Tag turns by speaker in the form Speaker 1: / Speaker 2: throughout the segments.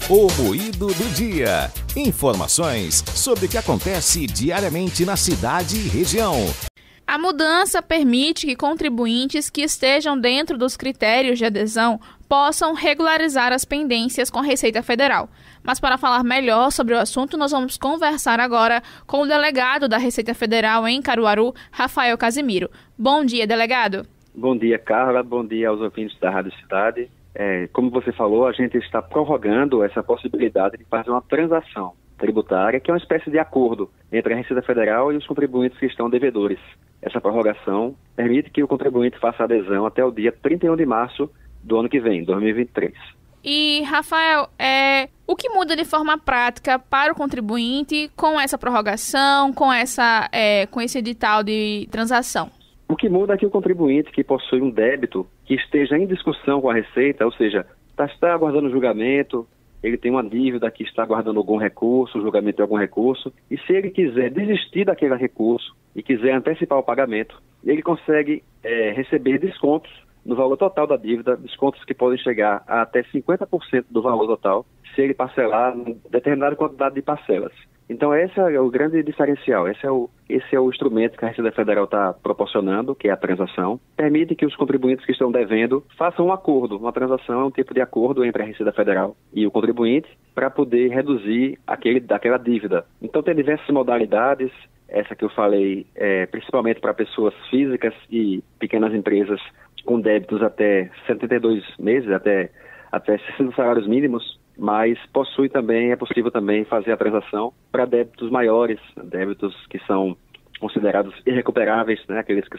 Speaker 1: O Moído do Dia. Informações sobre o que acontece diariamente na cidade e região.
Speaker 2: A mudança permite que contribuintes que estejam dentro dos critérios de adesão possam regularizar as pendências com a Receita Federal. Mas para falar melhor sobre o assunto, nós vamos conversar agora com o delegado da Receita Federal em Caruaru, Rafael Casimiro. Bom dia, delegado.
Speaker 3: Bom dia, Carla. Bom dia aos ouvintes da Rádio Cidade. Como você falou, a gente está prorrogando essa possibilidade de fazer uma transação tributária, que é uma espécie de acordo entre a Receita Federal e os contribuintes que estão devedores. Essa prorrogação permite que o contribuinte faça adesão até o dia 31 de março do ano que vem, 2023.
Speaker 2: E, Rafael, o que muda de forma prática para o contribuinte com essa prorrogação, com esse edital de transação?
Speaker 3: O que muda é que o contribuinte que possui um débito que esteja em discussão com a Receita, ou seja, está aguardando julgamento, ele tem uma dívida que está aguardando algum recurso, julgamento de algum recurso, e se ele quiser desistir daquele recurso e quiser antecipar o pagamento, ele consegue receber descontos no valor total da dívida, descontos que podem chegar a até 50% do valor total, se ele parcelar em determinada quantidade de parcelas. Então esse é o grande diferencial, esse é o instrumento que a Receita Federal está proporcionando, que é a transação. Permite que os contribuintes que estão devendo façam um acordo. Uma transação é um tipo de acordo entre a Receita Federal e o contribuinte para poder reduzir daquela dívida. Então tem diversas modalidades, essa que eu falei, principalmente para pessoas físicas e pequenas empresas com débitos até 72 meses, até 60 salários mínimos, mas é possível também fazer a transação para débitos maiores, débitos que são considerados irrecuperáveis, né? Aqueles que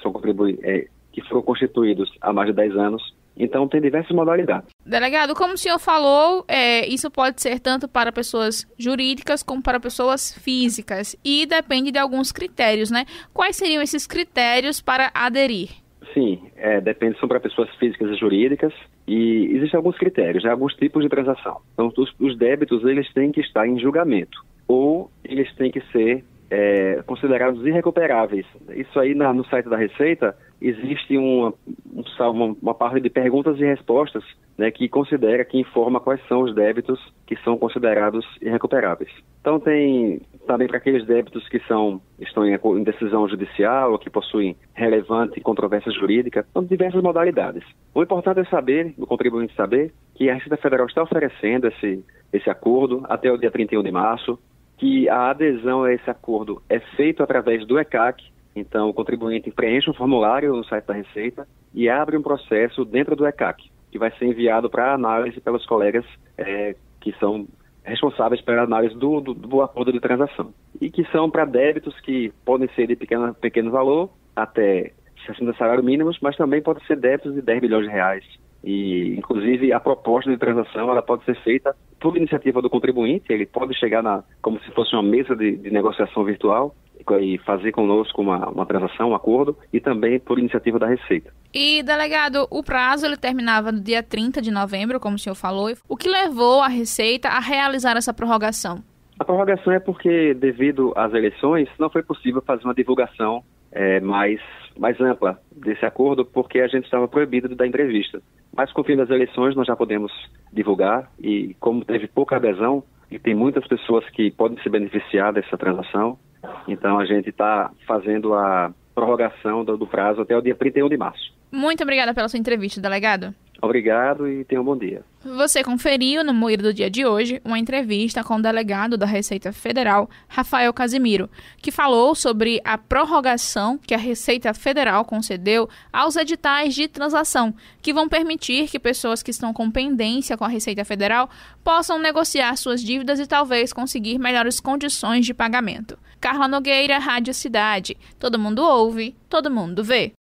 Speaker 3: que foram constituídos há mais de 10 anos. Então, tem diversas modalidades.
Speaker 2: Delegado, como o senhor falou, isso pode ser tanto para pessoas jurídicas como para pessoas físicas e depende de alguns critérios, né? Quais seriam esses critérios para aderir?
Speaker 3: Sim, são para pessoas físicas e jurídicas e existem alguns critérios, alguns tipos de transação. Então, os débitos eles têm que estar em julgamento ou eles têm que ser considerados irrecuperáveis. Isso aí no site da Receita existe uma parte de perguntas e respostas, né, que informa quais são os débitos que são considerados irrecuperáveis. Então tem também para aqueles débitos que estão em decisão judicial ou que possuem relevante controvérsia jurídica, são diversas modalidades. O importante é o contribuinte saber, que a Receita Federal está oferecendo esse acordo até o dia 31 de março, que a adesão a esse acordo é feita através do ECAC. Então, o contribuinte preenche um formulário no site da Receita e abre um processo dentro do ECAC, que vai ser enviado para análise pelos colegas que são responsáveis pela análise do acordo de transação. E que são para débitos que podem ser de pequeno valor, até 60 salários mínimos, mas também podem ser débitos de 10 bilhões de reais. E, inclusive, a proposta de transação ela pode ser feita por iniciativa do contribuinte. Ele pode chegar como se fosse uma mesa de negociação virtual e fazer conosco uma transação, um acordo, e também por iniciativa da Receita.
Speaker 2: E, delegado, o prazo ele terminava no dia 30 de novembro, como o senhor falou. O que levou a Receita a realizar essa prorrogação?
Speaker 3: A prorrogação é porque, devido às eleições, não foi possível fazer uma divulgação mais ampla desse acordo, porque a gente estava proibido de dar entrevista. Mas com o fim das eleições nós já podemos divulgar e como teve pouca adesão e tem muitas pessoas que podem se beneficiar dessa transação, então a gente está fazendo a prorrogação do prazo até o dia 31 de março.
Speaker 2: Muito obrigada pela sua entrevista, delegado.
Speaker 3: Obrigado e tenha um bom dia.
Speaker 2: Você conferiu no Moído do Dia de hoje uma entrevista com o delegado da Receita Federal, Rafael Casimiro, que falou sobre a prorrogação que a Receita Federal concedeu aos editais de transação, que vão permitir que pessoas que estão com pendência com a Receita Federal possam negociar suas dívidas e talvez conseguir melhores condições de pagamento. Carla Nogueira, Rádio Cidade. Todo mundo ouve, todo mundo vê.